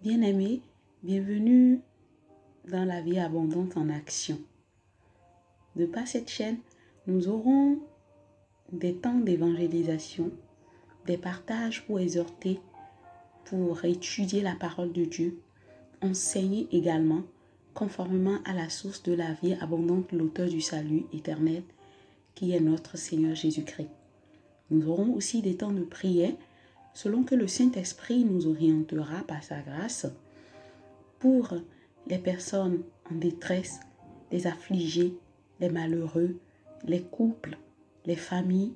Bien-aimés, bienvenue dans la vie abondante en action. De par cette chaîne, nous aurons des temps d'évangélisation, des partages pour exhorter, pour étudier la parole de Dieu, enseigner également, conformément à la source de la vie abondante, l'auteur du salut éternel, qui est notre Seigneur Jésus-Christ. Nous aurons aussi des temps de prière, selon que le Saint-Esprit nous orientera par sa grâce, pour les personnes en détresse, les affligés, les malheureux, les couples, les familles,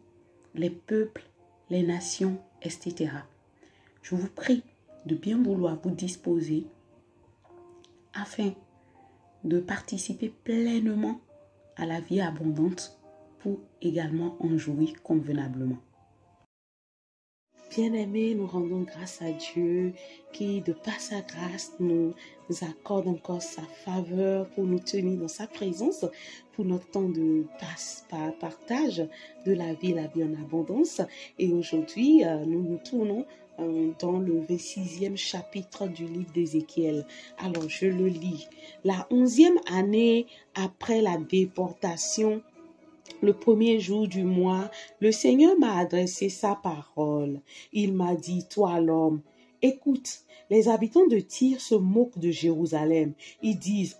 les peuples, les nations, etc. Je vous prie de bien vouloir vous disposer afin de participer pleinement à la vie abondante pour également en jouir convenablement. Bien-aimés, nous rendons grâce à Dieu qui, de par sa grâce, nous accorde encore sa faveur pour nous tenir dans sa présence pour notre temps de partage de la vie en abondance. Et aujourd'hui, nous nous tournons dans le 26e chapitre du livre d'Ézéchiel. Alors, je le lis. La 11e année après la déportation, le premier jour du mois, le Seigneur m'a adressé sa parole. Il m'a dit, toi l'homme, écoute, les habitants de Tyr se moquent de Jérusalem. Ils disent,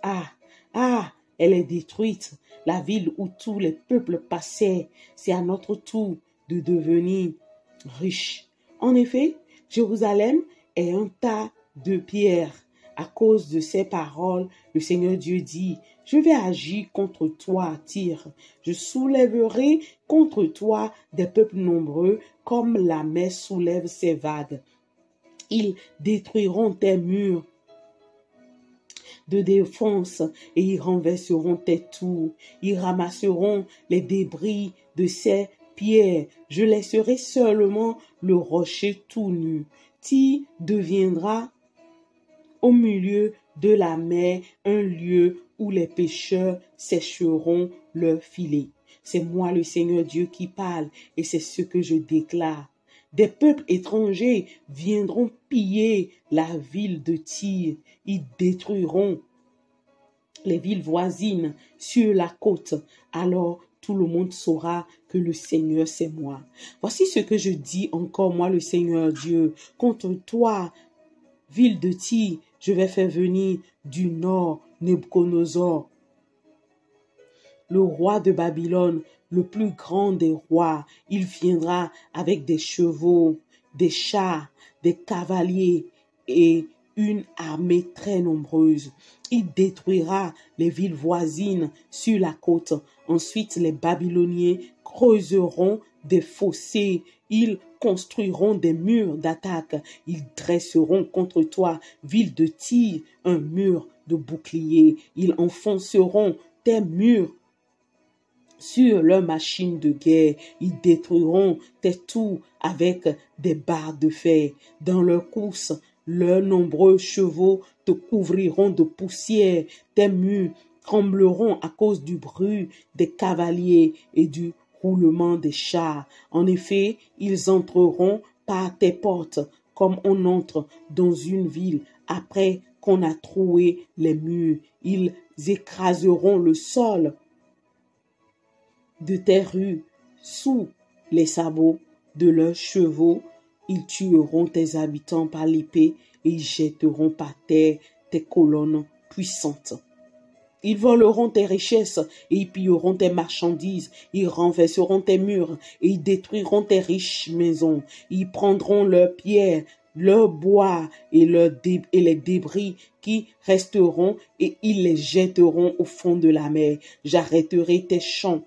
elle est détruite, la ville où tous les peuples passaient. C'est à notre tour de devenir riches. En effet, Jérusalem est un tas de pierres. À cause de ces paroles, le Seigneur Dieu dit, je vais agir contre toi, Tyr. Je soulèverai contre toi des peuples nombreux comme la mer soulève ses vagues. Ils détruiront tes murs de défense et ils renverseront tes tours. Ils ramasseront les débris de ces pierres. Je laisserai seulement le rocher tout nu. Tyr deviendra au milieu de la mer, un lieu où les pêcheurs sécheront leurs filets. C'est moi le Seigneur Dieu qui parle et c'est ce que je déclare. Des peuples étrangers viendront piller la ville de Tyr. Ils détruiront les villes voisines sur la côte. Alors tout le monde saura que le Seigneur c'est moi. Voici ce que je dis encore, moi le Seigneur Dieu, contre toi, ville de Tyr. Je vais faire venir du nord Nebuchadnezzar, le roi de Babylone, le plus grand des rois. Il viendra avec des chevaux, des chars, des cavaliers et une armée très nombreuse. Il détruira les villes voisines sur la côte. Ensuite, les Babyloniens creuseront des fossés. Ils construiront des murs d'attaque. Ils dresseront contre toi, ville de Tyr, un mur de bouclier. Ils enfonceront tes murs sur leurs machines de guerre. Ils détruiront tes tours avec des barres de fer. Dans leur course, leurs nombreux chevaux te couvriront de poussière. Tes murs trembleront à cause du bruit des cavaliers et du roulement des chars. En effet, ils entreront par tes portes comme on entre dans une ville après qu'on a troué les murs. Ils écraseront le sol de tes rues sous les sabots de leurs chevaux. Ils tueront tes habitants par l'épée et ils jetteront par terre tes colonnes puissantes. Ils voleront tes richesses et ils pilleront tes marchandises. Ils renverseront tes murs et ils détruiront tes riches maisons. Ils prendront leurs pierres, leurs bois et les débris qui resteront et ils les jetteront au fond de la mer. J'arrêterai tes chants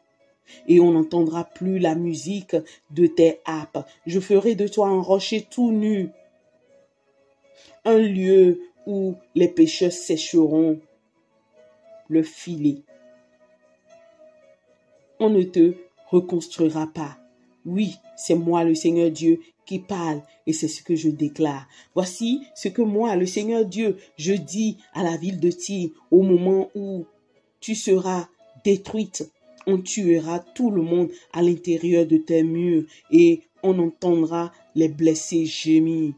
et on n'entendra plus la musique de tes harpes. Je ferai de toi un rocher tout nu, un lieu où les pêcheurs sécheront le filet. On ne te reconstruira pas. Oui, c'est moi le Seigneur Dieu qui parle et c'est ce que je déclare. Voici ce que moi, le Seigneur Dieu, je dis à la ville de Tyr au moment où tu seras détruite. On tuera tout le monde à l'intérieur de tes murs et on entendra les blessés gémir.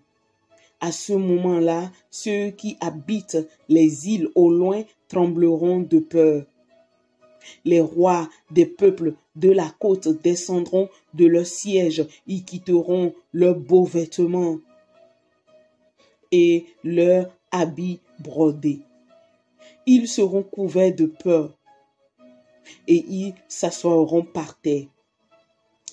À ce moment-là, ceux qui habitent les îles au loin trembleront de peur. Les rois des peuples de la côte descendront de leur siège, ils quitteront leurs beaux vêtements et leurs habits brodés. Ils seront couverts de peur et ils s'assoiront par terre.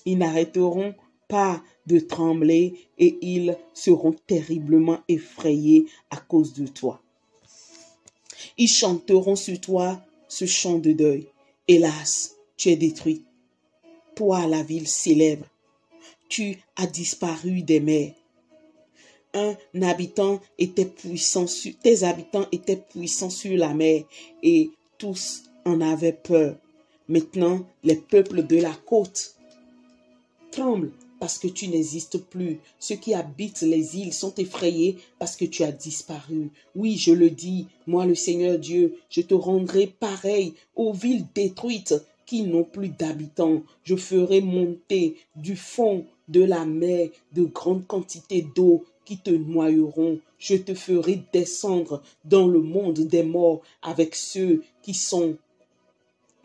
Ils n'arrêteront pas de trembler et ils seront terriblement effrayés à cause de toi. Ils chanteront sur toi ce chant de deuil. Hélas, tu es détruit. Toi, la ville célèbre, tu as disparu des mers. Tes habitants étaient puissants sur la mer et tous en avaient peur. Maintenant, les peuples de la côte tremblent parce que tu n'existes plus. Ceux qui habitent les îles sont effrayés parce que tu as disparu. Oui, je le dis, moi le Seigneur Dieu, je te rendrai pareil aux villes détruites qui n'ont plus d'habitants. Je ferai monter du fond de la mer de grandes quantités d'eau qui te noieront. Je te ferai descendre dans le monde des morts avec ceux qui sont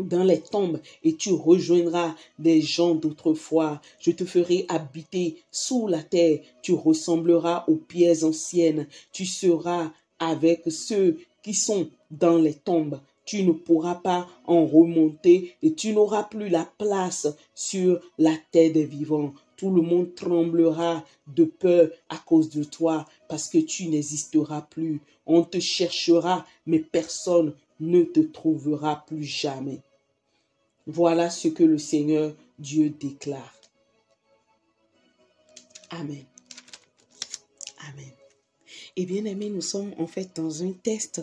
dans les tombes et tu rejoindras des gens d'autrefois. Je te ferai habiter sous la terre. Tu ressembleras aux pierres anciennes. Tu seras avec ceux qui sont dans les tombes. Tu ne pourras pas en remonter et tu n'auras plus la place sur la terre des vivants. Tout le monde tremblera de peur à cause de toi parce que tu n'existeras plus. On te cherchera, mais personne ne te trouvera plus jamais. Voilà ce que le Seigneur Dieu déclare. Amen. Amen. Et bien aimés, nous sommes en fait dans un test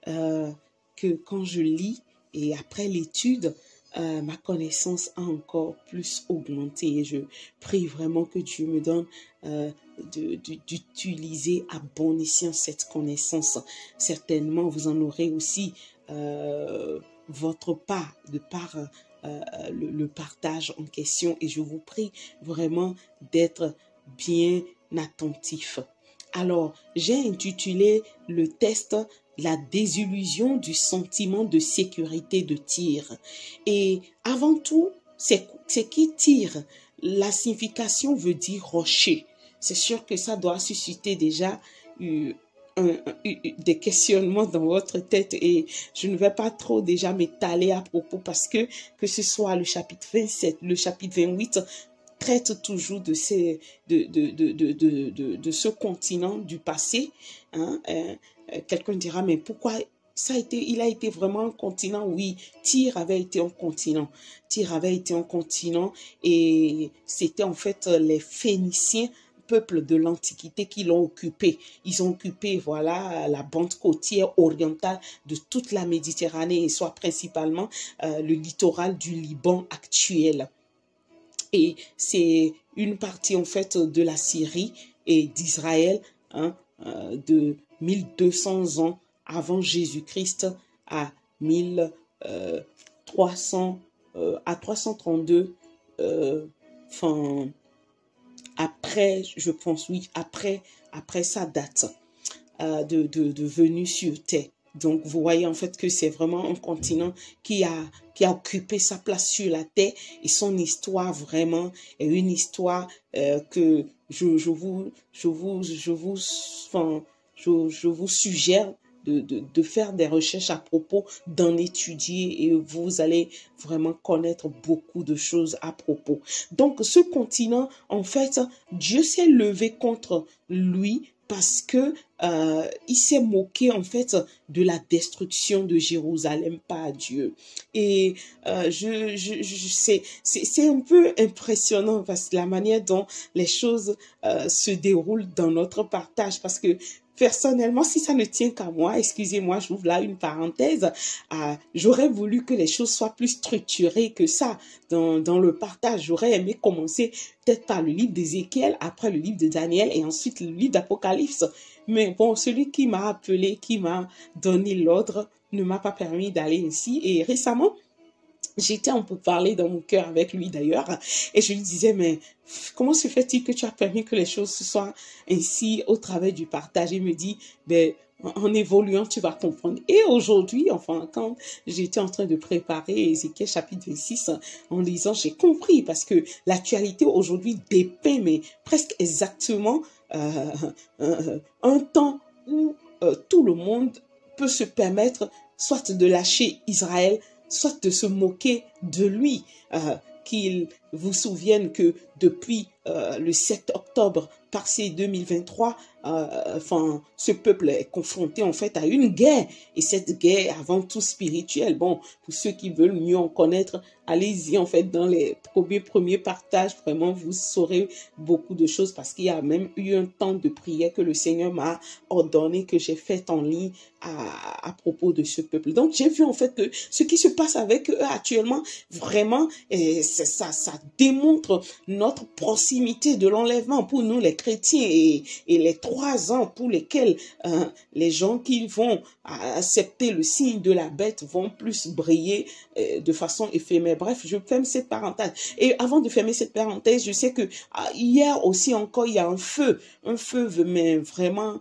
que quand je lis et après l'étude, ma connaissance a encore plus augmenté et je prie vraiment que Dieu me donne d'utiliser à bon escient cette connaissance. Certainement, vous en aurez aussi votre part de par le partage en question et je vous prie vraiment d'être bien attentif. Alors, j'ai intitulé le test la désillusion du sentiment de sécurité de Tyr. Et avant tout, c'est qui Tyr? La signification veut dire rocher. C'est sûr que ça doit susciter déjà des questionnements dans votre tête et je ne vais pas trop déjà m'étaler à propos parce que ce soit le chapitre 27, le chapitre 28 traite toujours de ce continent du passé. Hein, quelqu'un dira, mais pourquoi il a été vraiment un continent? Oui, Tyr avait été un continent. Tyr avait été un continent et c'était en fait les Phéniciens, peuple de l'Antiquité, qui l'ont occupé. Ils ont occupé, voilà, la bande côtière orientale de toute la Méditerranée et soit principalement le littoral du Liban actuel. Et c'est une partie en fait de la Syrie et d'Israël, hein, de 1200 ans avant Jésus-Christ à 332 après, je pense, oui, après sa date de venue sur Terre. Donc, vous voyez en fait que c'est vraiment un continent qui a occupé sa place sur la terre et son histoire vraiment est une histoire que je vous suggère de faire des recherches à propos, d'en étudier et vous allez vraiment connaître beaucoup de choses à propos. Donc, ce continent, en fait, Dieu s'est levé contre lui parce que il s'est moqué en fait de la destruction de Jérusalem par Dieu. Et c'est un peu impressionnant parce que la manière dont les choses se déroulent dans notre partage, parce que personnellement, si ça ne tient qu'à moi, excusez-moi, j'ouvre là une parenthèse, j'aurais voulu que les choses soient plus structurées que ça dans le partage. J'aurais aimé commencer peut-être par le livre d'Ézéchiel, après le livre de Daniel et ensuite le livre d'Apocalypse. Mais bon, celui qui m'a appelé, qui m'a donné l'ordre, ne m'a pas permis d'aller ainsi. Et récemment, J'étais en pourparlers dans mon cœur avec lui d'ailleurs, et je lui disais, mais comment se fait-il que tu as permis que les choses se soient ainsi au travers du partage? Il me dit, ben, en évoluant, tu vas comprendre. Et aujourd'hui, enfin, quand j'étais en train de préparer Ézéchiel chapitre 26, en lisant, j'ai compris, parce que l'actualité aujourd'hui dépeint, mais presque exactement un temps où tout le monde peut se permettre soit de lâcher Israël, soit de se moquer de lui, qu'il vous souvienne que depuis le 7 octobre passé 2023, enfin, ce peuple est confronté en fait à une guerre, et cette guerre est avant tout spirituelle. Bon, pour ceux qui veulent mieux en connaître, allez-y en fait dans les premiers partages, vraiment vous saurez beaucoup de choses, parce qu'il y a même eu un temps de prière que le Seigneur m'a ordonné, que j'ai fait en ligne à propos de ce peuple. Donc j'ai vu en fait que ce qui se passe avec eux actuellement, vraiment, ça démontre notre proximité de l'enlèvement pour nous les chrétiens, et les 3 ans pour lesquels les gens qui vont accepter le signe de la bête vont plus briller de façon éphémère. Bref, je ferme cette parenthèse. Et avant de fermer cette parenthèse, je sais que hier aussi encore, il y a un feu, mais vraiment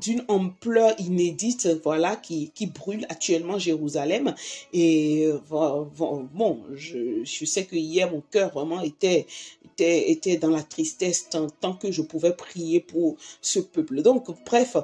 d'une ampleur inédite, voilà, qui brûle actuellement Jérusalem. Et bon, je sais que hier mon cœur vraiment était dans la tristesse tant que je pouvais prier pour ce peuple. Donc bref,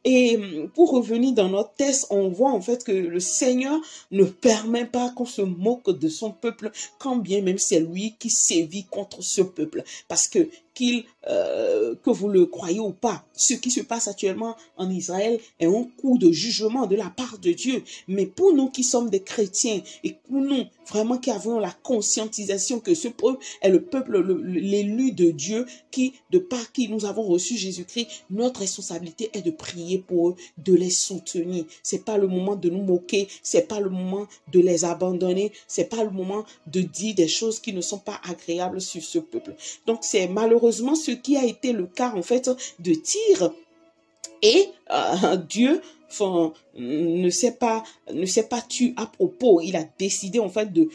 et pour revenir dans notre texte, on voit en fait que le Seigneur ne permet pas qu'on se moque de son peuple, quand bien même c'est lui qui sévit contre ce peuple. Parce que que vous le croyez ou pas, ce qui se passe actuellement en Israël est un coup de jugement de la part de Dieu. Mais pour nous qui sommes des chrétiens, et pour nous vraiment qui avons la conscientisation que ce peuple est le peuple, l'élu de Dieu, de par qui nous avons reçu Jésus-Christ, notre responsabilité est de prier pour eux, de les soutenir. C'est pas le moment de nous moquer, c'est pas le moment de les abandonner, c'est pas le moment de dire des choses qui ne sont pas agréables sur ce peuple. Donc c'est malheureusement ce qui a été le cas en fait de Tyr. Et Dieu ne s'est pas tué à propos. Il a décidé en fait de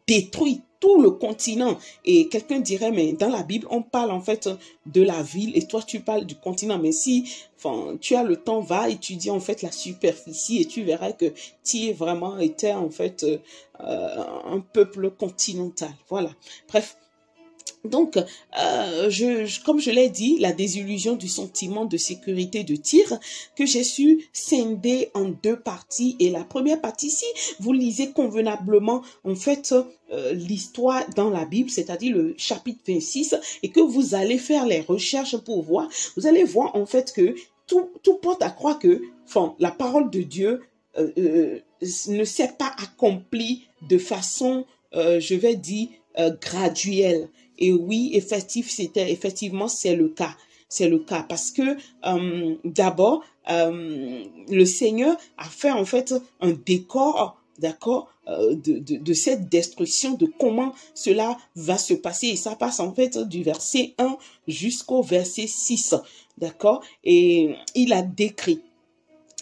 détruire tout le continent. Et quelqu'un dirait, mais dans la Bible, on parle en fait de la ville et toi tu parles du continent. Mais si tu as le temps, va étudier en fait la superficie et tu verras que Tyr vraiment était en fait un peuple continental. Voilà. Bref. Donc, comme je l'ai dit, la désillusion du sentiment de sécurité de Tyr, que j'ai su scinder en 2 parties. Et la première partie, si vous lisez convenablement, en fait, l'histoire dans la Bible, c'est-à-dire le chapitre 26, et que vous allez faire les recherches pour voir, vous allez voir en fait que tout porte à croire que la parole de Dieu ne s'est pas accomplie de façon, je vais dire, graduelle. Et oui, effectivement, c'est le cas. C'est le cas parce que d'abord, le Seigneur a fait en fait un décor, d'accord, de cette destruction, de comment cela va se passer. Et ça passe en fait du verset 1 jusqu'au verset 6, d'accord. Et il a décrit.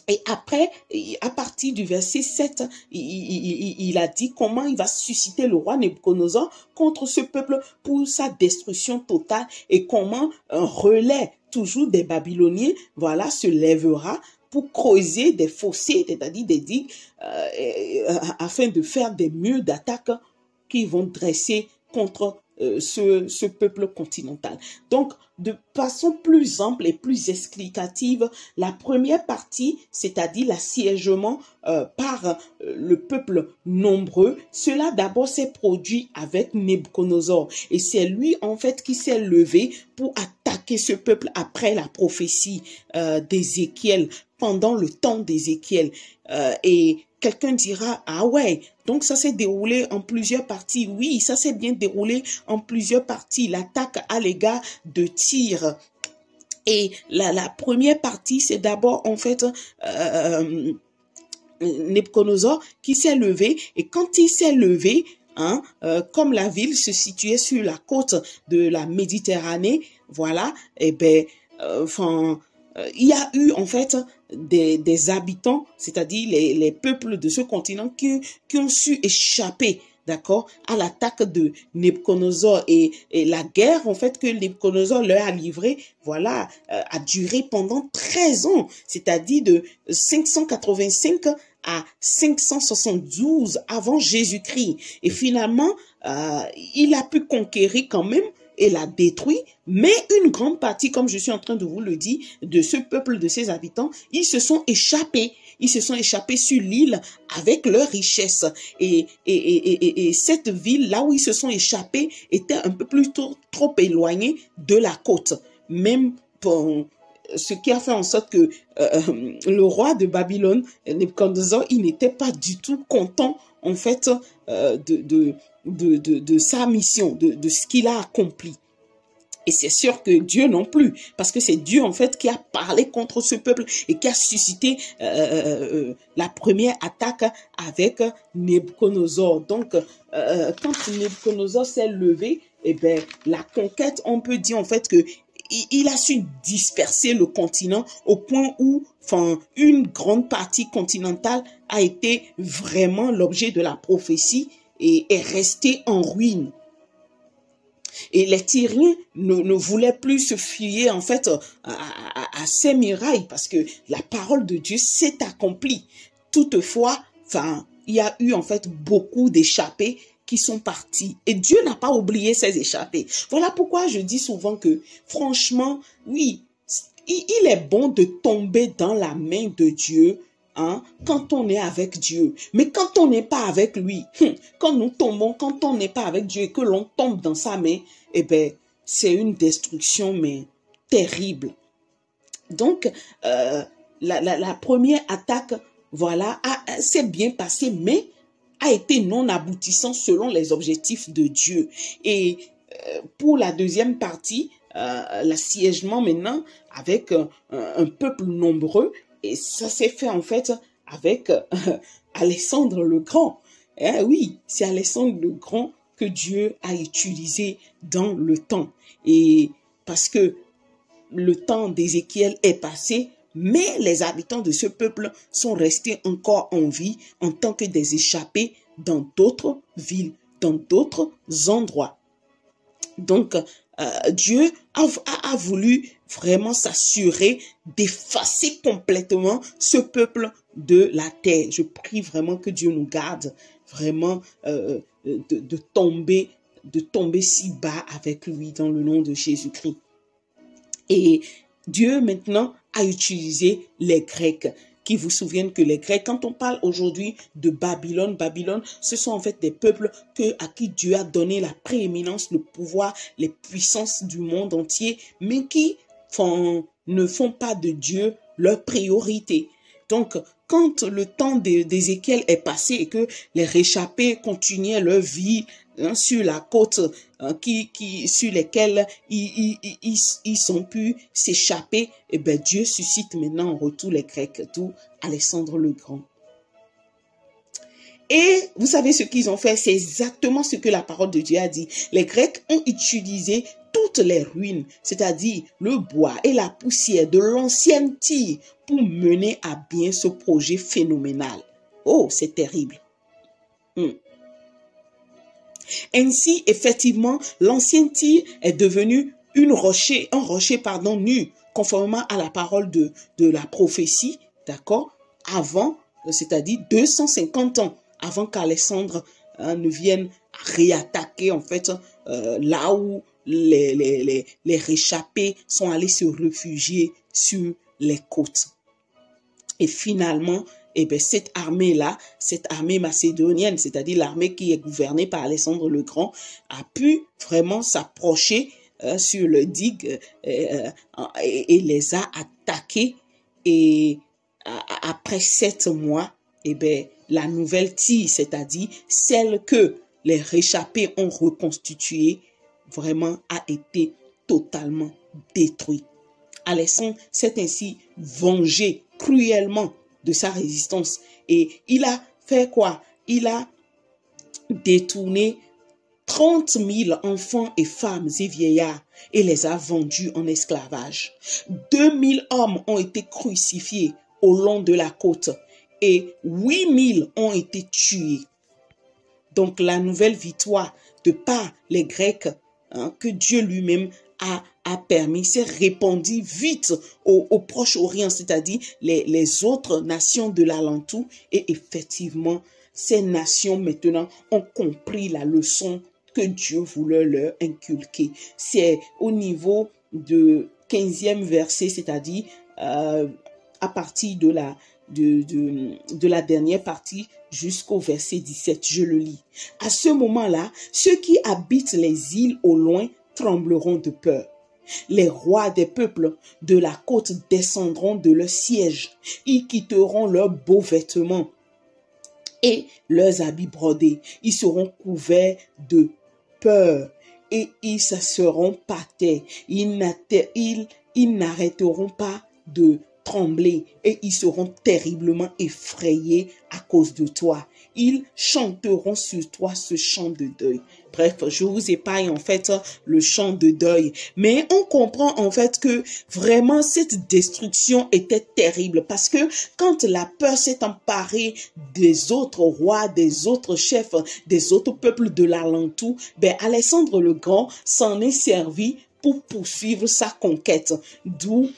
Et après, à partir du verset 7, il a dit comment il va susciter le roi Nebuchadnezzar contre ce peuple pour sa destruction totale, et comment un relais toujours des Babyloniens, voilà, se lèvera pour creuser des fossés, c'est-à-dire des digues, afin de faire des murs d'attaque qui vont dresser contre ce peuple continental. Donc, de façon plus ample et plus explicative, la première partie, c'est-à-dire l'assiégement par le peuple nombreux, cela d'abord s'est produit avec Nebuchadnezzar. Et c'est lui, en fait, qui s'est levé pour attaquer ce peuple après la prophétie d'Ézéchiel, pendant le temps d'Ézéchiel. Et quelqu'un dira, ah ouais, donc ça s'est déroulé en plusieurs parties. Oui, ça s'est bien déroulé en plusieurs parties. L'attaque à l'égard de Tyr. Et la première partie, c'est d'abord en fait Nebuchadnezzar qui s'est levé. Et quand il s'est levé, comme la ville se situait sur la côte de la Méditerranée, voilà, et ben, il y a eu en fait des habitants, c'est-à-dire les peuples de ce continent qui ont su échapper, d'accord, à l'attaque de Nebuchadnezzar et la guerre, en fait, que Nebuchadnezzar leur a livrée, voilà, a duré pendant 13 ans, c'est-à-dire de 585 à 572 avant Jésus-Christ. Et finalement, il a pu conquérir quand même et l'a détruit, mais une grande partie, comme je suis en train de vous le dire, de ce peuple, de ses habitants, ils se sont échappés. Ils se sont échappés sur l'île avec leurs richesses. Et cette ville, là où ils se sont échappés, était un peu plus trop éloignée de la côte. Même pour ce qui a fait en sorte que le roi de Babylone, Nebuchadnezzar, il n'était pas du tout content, en fait, de sa mission, de ce qu'il a accompli. Et c'est sûr que Dieu non plus, parce que c'est Dieu en fait qui a parlé contre ce peuple et qui a suscité la première attaque avec Nebuchadnezzar. Donc, quand Nebuchadnezzar s'est levé, eh ben, la conquête, on peut dire en fait que il a su disperser le continent au point où, enfin, une grande partie continentale a été vraiment l'objet de la prophétie et est restée en ruine. Et les Tyriens ne voulaient plus se fier en fait à ces murailles parce que la parole de Dieu s'est accomplie. Toutefois, enfin, il y a eu en fait beaucoup d'échappés qui sont partis. Et Dieu n'a pas oublié ces échappés. Voilà pourquoi je dis souvent que, franchement, oui, il est bon de tomber dans la main de Dieu, hein, quand on est avec Dieu. Mais quand on n'est pas avec lui, quand nous tombons, quand on n'est pas avec Dieu et que l'on tombe dans sa main, eh ben, c'est une destruction, mais terrible. Donc, la première attaque, voilà, s'est bien passée, mais a été non aboutissant selon les objectifs de Dieu. Et pour la deuxième partie, l'assiègement maintenant avec un peuple nombreux, et ça s'est fait en fait avec Alexandre le Grand. Eh oui, c'est Alexandre le Grand que Dieu a utilisé dans le temps. Et parce que le temps d'Ézéchiel est passé, mais les habitants de ce peuple sont restés encore en vie en tant que des échappés dans d'autres villes, dans d'autres endroits. Donc, Dieu a voulu vraiment s'assurer d'effacer complètement ce peuple de la terre. Je prie vraiment que Dieu nous garde vraiment de tomber si bas avec lui dans le nom de Jésus-Christ. Et Dieu maintenant a utilisé les Grecs, qui vous souviennent que les Grecs, quand on parle aujourd'hui de Babylone, ce sont en fait des peuples à qui Dieu a donné la prééminence, le pouvoir, les puissances du monde entier, mais qui ne font pas de Dieu leur priorité. Donc, quand le temps d'Ézéchiel est passé et que les réchappés continuaient leur vie sur la côte sur lesquelles ils ont pu s'échapper, et ben Dieu suscite maintenant en retour les Grecs, d'où Alexandre le Grand. Et vous savez ce qu'ils ont fait, c'est exactement ce que la parole de Dieu a dit. Les Grecs ont utilisé toutes les ruines, c'est-à-dire le bois et la poussière de l'ancienne Tyr pour mener à bien ce projet phénoménal. Oh, c'est terrible. Ainsi, effectivement, l'ancienne Tyr est devenue un rocher nu, conformément à la parole de la prophétie, d'accord, avant, c'est-à-dire 250 ans avant qu'Alexandre ne vienne réattaquer, en fait, là où les réchappés sont allés se réfugier sur les côtes. Et finalement, eh bien, cette armée-là, cette armée macédonienne, c'est-à-dire l'armée qui est gouvernée par Alexandre le Grand, a pu vraiment s'approcher sur le digue et les a attaqués. Et après 7 mois, eh bien, la nouvelle Tyr, c'est-à-dire celle que les réchappés ont reconstituée, vraiment a été totalement détruite. Alexandre s'est ainsi vengé cruellement de sa résistance. Et il a fait quoi? Il a détourné 30 000 enfants et femmes et vieillards et les a vendus en esclavage. 2000 hommes ont été crucifiés au long de la côte et 8000 ont été tués. Donc la nouvelle victoire de par les Grecs, que Dieu lui-même a permis, s'est répandue vite au Proche-Orient, c'est-à-dire les autres nations de l'alentour. Et effectivement, ces nations maintenant ont compris la leçon que Dieu voulait leur inculquer. C'est au niveau de 15e verset, c'est-à-dire à partir de la dernière partie jusqu'au verset 17, je le lis. À ce moment-là, ceux qui habitent les îles au loin trembleront de peur. Les rois des peuples de la côte descendront de leur siège. Ils quitteront leurs beaux vêtements et leurs habits brodés. Ils seront couverts de peur et ils s'asseront par terre. Ils n'arrêteront pas de trembler et ils seront terriblement effrayés à cause de toi. Ils chanteront sur toi ce chant de deuil. Bref, je vous épargne en fait le chant de deuil. Mais on comprend en fait que vraiment cette destruction était terrible parce que quand la peur s'est emparée des autres rois, des autres chefs, des autres peuples de l'alentour, Alexandre le Grand s'en est servi pour poursuivre sa conquête, d'où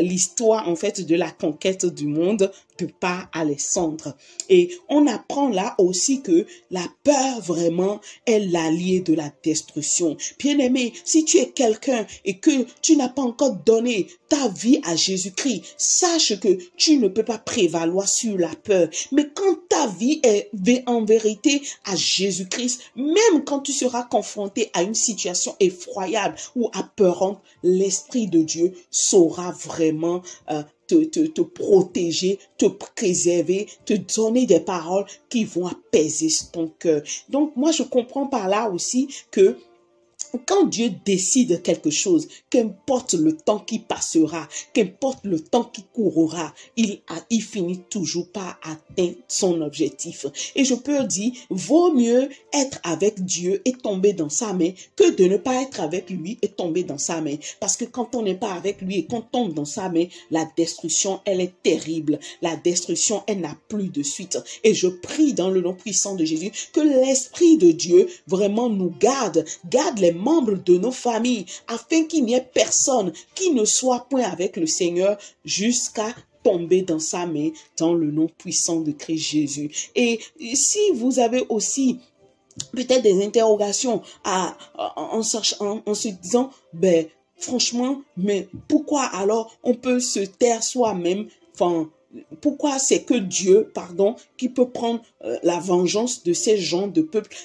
l'histoire en fait de la conquête du monde de par Alexandre. Et on apprend là aussi que la peur vraiment est l'allié de la destruction. Bien-aimé, si tu es quelqu'un et que tu n'as pas encore donné ta vie à Jésus-Christ, sache que tu ne peux pas prévaloir sur la peur. Mais quand ta vie est en vérité à Jésus-Christ, même quand tu seras confronté à une situation effroyable ou apeurante, l'Esprit de Dieu saura vraiment te protéger, te préserver, te donner des paroles qui vont apaiser ton cœur. Donc, moi, je comprends par là aussi que quand Dieu décide quelque chose, qu'importe le temps qui passera, qu'importe le temps qui courra, il finit toujours par atteindre son objectif. Et je peux dire, vaut mieux être avec Dieu et tomber dans sa main que de ne pas être avec lui et tomber dans sa main. Parce que quand on n'est pas avec lui et qu'on tombe dans sa main, la destruction, elle est terrible. La destruction, elle n'a plus de suite. Et je prie dans le nom puissant de Jésus que l'Esprit de Dieu vraiment nous garde les membres de nos familles, afin qu'il n'y ait personne qui ne soit point avec le Seigneur jusqu'à tomber dans sa main, dans le nom puissant de Christ Jésus. Et si vous avez aussi peut-être des interrogations en se disant, franchement, mais pourquoi alors on peut se taire soi-même, pourquoi c'est que Dieu, qui peut prendre la vengeance de ces gens de peuple?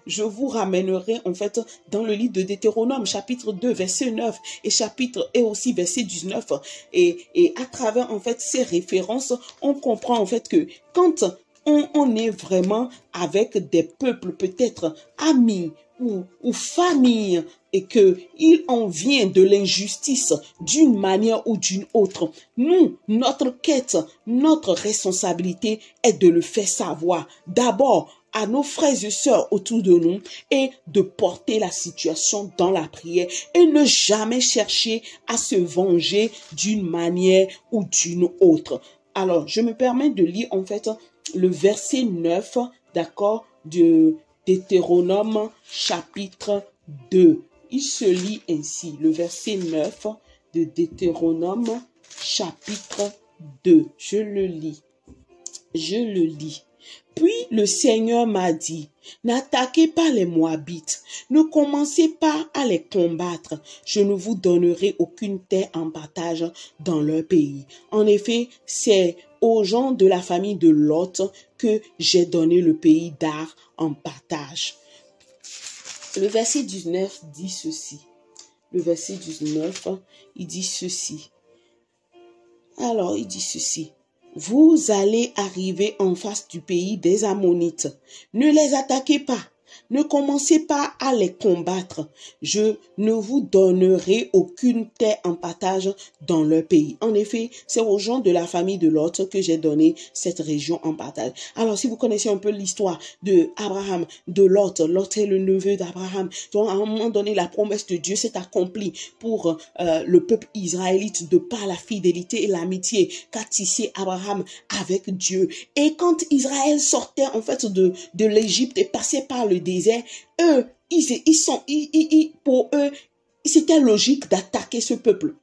Je vous ramènerai en fait dans le livre de Deutéronome, chapitre 2, verset 9 et aussi verset 19. Et à travers en fait ces références, on comprend en fait que quand on est vraiment avec des peuples peut-être amis ou famille et qu'il en vient de l'injustice d'une manière ou d'une autre, nous, notre quête, notre responsabilité est de le faire savoir d'abord à nos frères et sœurs autour de nous et de porter la situation dans la prière et ne jamais chercher à se venger d'une manière ou d'une autre. Alors, je me permets de lire en fait le verset 9, d'accord, de Deutéronome chapitre 2. Il se lit ainsi, le verset 9 de Deutéronome chapitre 2. Je le lis. Puis le Seigneur m'a dit, n'attaquez pas les Moabites, ne commencez pas à les combattre, je ne vous donnerai aucune terre en partage dans leur pays. En effet, c'est aux gens de la famille de Lot que j'ai donné le pays d'Ar en partage. Le verset 19 dit ceci. Le verset 19, il dit ceci. Alors, il dit ceci. Vous allez arriver en face du pays des Ammonites. Ne les attaquez pas. Ne commencez pas à les combattre. Je ne vous donnerai aucune terre en partage dans leur pays. En effet, c'est aux gens de la famille de Lot que j'ai donné cette région en partage. Alors, si vous connaissez un peu l'histoire de Abraham, de Lot, Lot est le neveu d'Abraham. Donc, à un moment donné, la promesse de Dieu s'est accomplie pour le peuple israélite de par la fidélité et l'amitié qu'a tissé Abraham avec Dieu. Et quand Israël sortait en fait de l'Égypte et passait par le désert, eux, pour eux, c'était logique d'attaquer ce peuple.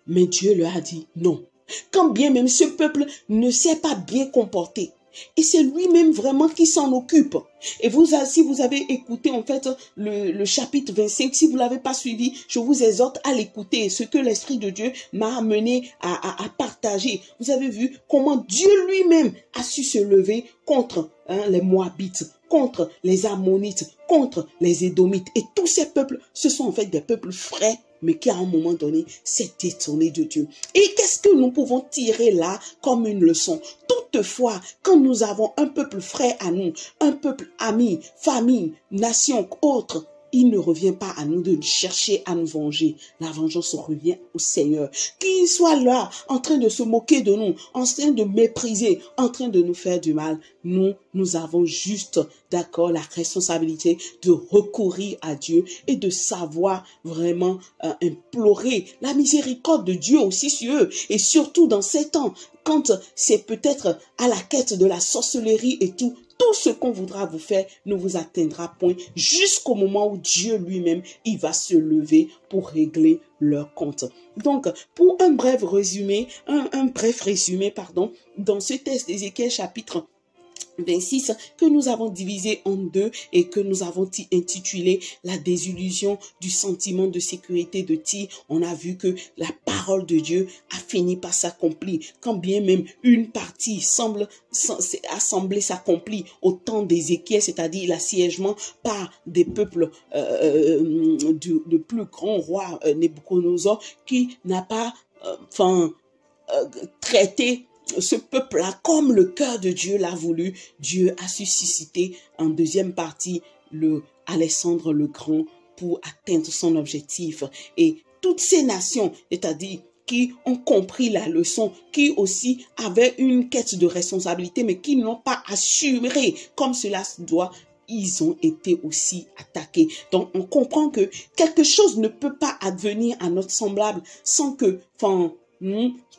Mais Dieu leur a dit non. Quand bien même ce peuple ne s'est pas bien comporté. Et c'est lui-même vraiment qui s'en occupe. Et si vous avez écouté en fait le chapitre 25, si vous ne l'avez pas suivi, je vous exhorte à l'écouter. Ce que l'Esprit de Dieu m'a amené à partager. Vous avez vu comment Dieu lui-même a su se lever contre les Moabites, contre les Ammonites, contre les Édomites. Et tous ces peuples, ce sont en fait des peuples frais, mais qui à un moment donné s'est détourné de Dieu. Et qu'est-ce que nous pouvons tirer là comme une leçon? Toutefois, quand nous avons un peuple frère à nous, un peuple ami, famille, nation, autre, il ne revient pas à nous de chercher à nous venger. La vengeance revient au Seigneur. Qu'il soit là, en train de se moquer de nous, en train de mépriser, en train de nous faire du mal, nous avons juste, d'accord, la responsabilité de recourir à Dieu et de savoir vraiment implorer la miséricorde de Dieu aussi sur eux. Et surtout dans ces temps, quand c'est peut-être à la quête de la sorcellerie et tout ce qu'on voudra vous faire ne vous atteindra point jusqu'au moment où Dieu lui-même, il va se lever pour régler leur compte. Donc, pour un bref résumé, dans ce texte d'Ézéchiel chapitre 26 que nous avons divisé en deux et que nous avons intitulé la désillusion du sentiment de sécurité de Tyr. On a vu que la parole de Dieu a fini par s'accomplir, quand bien même une partie a semblé s'accomplir au temps d'Ézéchiel, c'est-à-dire l'assiègement par des peuples de plus grand roi Nebuchadnezzar qui n'a pas traité ce peuple-là, comme le cœur de Dieu l'a voulu. Dieu a suscité en deuxième partie Alexandre le Grand pour atteindre son objectif. Et toutes ces nations, c'est-à-dire qui ont compris la leçon, qui aussi avaient une quête de responsabilité, mais qui n'ont pas assuré comme cela se doit, ils ont été aussi attaqués. Donc, on comprend que quelque chose ne peut pas advenir à notre semblable sans que,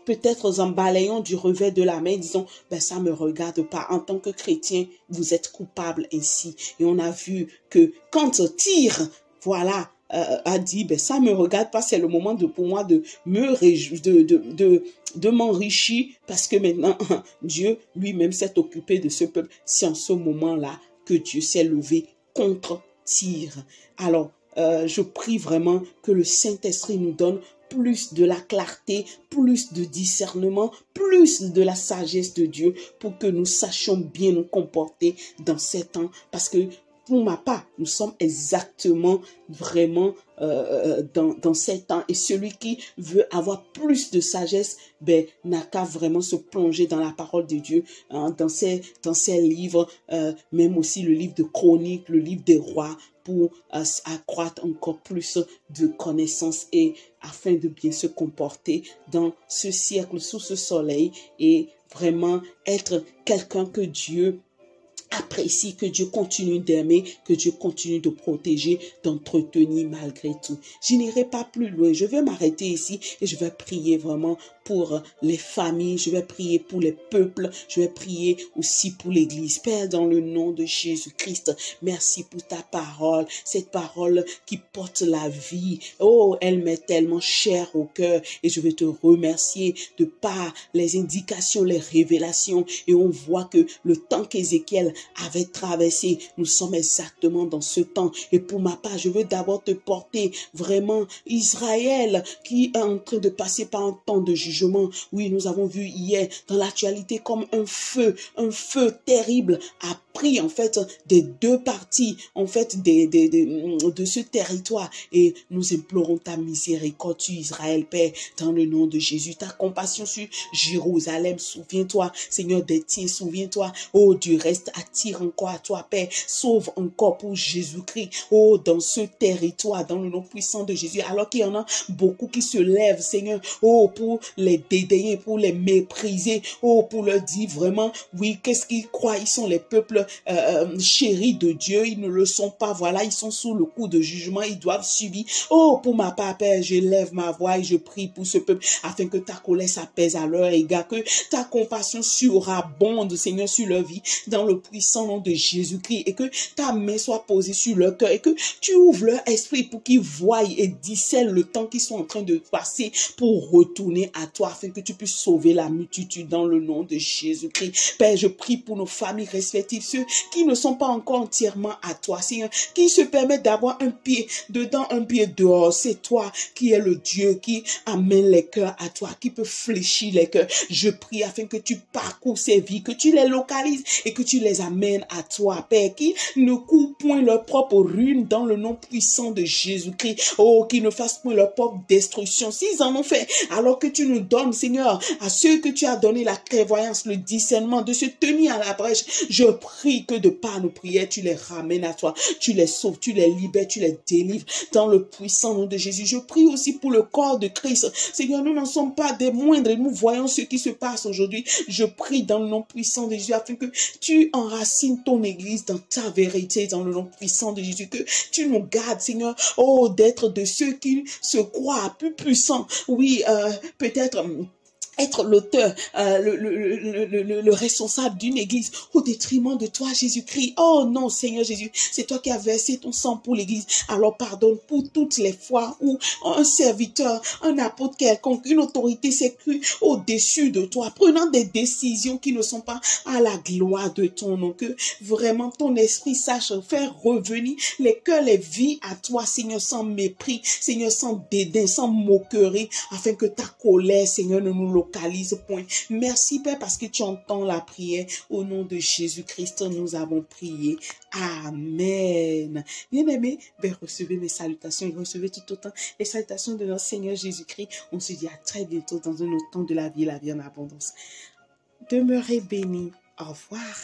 peut-être en balayant du revers de la main, disons, ça ne me regarde pas. En tant que chrétien, vous êtes coupable ainsi. Et on a vu que quand Tyr, voilà, a dit, ça me regarde pas, c'est le moment pour moi de m'enrichir, parce que maintenant, Dieu lui-même s'est occupé de ce peuple. C'est en ce moment-là que Dieu s'est levé contre Tyr. Alors, je prie vraiment que le Saint-Esprit nous donne plus de la clarté, plus de discernement, plus de la sagesse de Dieu pour que nous sachions bien nous comporter dans ces temps. Parce que pour ma part, nous sommes exactement vraiment dans ces temps. Et celui qui veut avoir plus de sagesse, n'a qu'à vraiment se plonger dans la parole de Dieu, dans ces livres, même aussi le livre de Chroniques, le livre des rois, pour accroître encore plus de connaissances et afin de bien se comporter dans ce siècle, sous ce soleil, et vraiment être quelqu'un que Dieu apprécie, que Dieu continue d'aimer, que Dieu continue de protéger, d'entretenir malgré tout. Je n'irai pas plus loin. Je vais m'arrêter ici et je vais prier vraiment pour les familles, je vais prier pour les peuples, je vais prier aussi pour l'Église. Père, dans le nom de Jésus-Christ, merci pour ta parole, cette parole qui porte la vie. Oh, elle m'est tellement chère au cœur et je veux te remercier de par les indications, les révélations, et on voit que le temps qu'Ézéchiel avait traversé, nous sommes exactement dans ce temps. Et pour ma part, je veux d'abord te porter vraiment Israël qui est en train de passer par un temps de jugement. Oui, nous avons vu hier dans l'actualité comme un feu terrible a pris en fait des deux parties en fait de ce territoire, et nous implorons ta miséricorde sur Israël, Père, dans le nom de Jésus, ta compassion sur Jérusalem. Souviens-toi, Seigneur, des tiens, souviens-toi, oh, du reste à attire encore à toi, Père. Sauve encore pour Jésus-Christ. Oh, dans ce territoire, dans le nom puissant de Jésus, alors qu'il y en a beaucoup qui se lèvent, Seigneur, oh, pour les dédaigner, pour les mépriser, oh, pour leur dire vraiment, oui, qu'est-ce qu'ils croient? Ils sont les peuples chéris de Dieu, ils ne le sont pas, voilà, ils sont sous le coup de jugement, ils doivent subir. Oh, pour ma part, Père, je lève ma voix et je prie pour ce peuple, afin que ta colère s'apaise à leur égard, que ta compassion surabonde, Seigneur, sur leur vie, dans le puissant nom de Jésus-Christ, et que ta main soit posée sur leur cœur, et que tu ouvres leur esprit pour qu'ils voient et discernent le temps qu'ils sont en train de passer pour retourner à toi, afin que tu puisses sauver la multitude dans le nom de Jésus-Christ. Père, je prie pour nos familles respectives, ceux qui ne sont pas encore entièrement à toi, Seigneur, qui se permettent d'avoir un pied dedans, un pied dehors. C'est toi qui es le Dieu qui amène les cœurs à toi, qui peut fléchir les cœurs. Je prie afin que tu parcours ces vies, que tu les localises et que tu les amènes à toi, Père, qui ne courent point leur propre ruine dans le nom puissant de Jésus-Christ. Oh, qui ne fassent point leur propre destruction. S'ils en ont fait, alors que tu nous donnes, Seigneur, à ceux que tu as donné la clairvoyance, le discernement, de se tenir à la brèche, je prie que de par nos prières, tu les ramènes à toi, tu les sauves, tu les libères, tu les délivres dans le puissant nom de Jésus. Je prie aussi pour le corps de Christ. Seigneur, nous n'en sommes pas des moindres et nous voyons ce qui se passe aujourd'hui. Je prie dans le nom puissant de Jésus afin que tu enracines ton église dans ta vérité, dans le nom puissant de Jésus, que tu nous gardes, Seigneur, oh, d'être de ceux qui se croient plus puissants. Oui, peut-être être l'auteur, le responsable d'une église au détriment de toi, Jésus-Christ. Oh non, Seigneur Jésus, c'est toi qui as versé ton sang pour l'église. Alors pardonne pour toutes les fois où un serviteur, un apôtre quelconque, une autorité s'est crue au-dessus de toi, prenant des décisions qui ne sont pas à la gloire de ton nom. Que vraiment ton esprit sache faire revenir les cœurs, les vies à toi, Seigneur, sans mépris, Seigneur, sans dédain, sans moquerie, afin que ta colère, Seigneur, ne nous localise point. Merci, Père, parce que tu entends la prière. Au nom de Jésus-Christ, nous avons prié. Amen. Bien-aimés, recevez mes salutations et recevez tout autant les salutations de notre Seigneur Jésus-Christ. On se dit à très bientôt dans un autre temps de la vie en abondance. Demeurez bénis. Au revoir.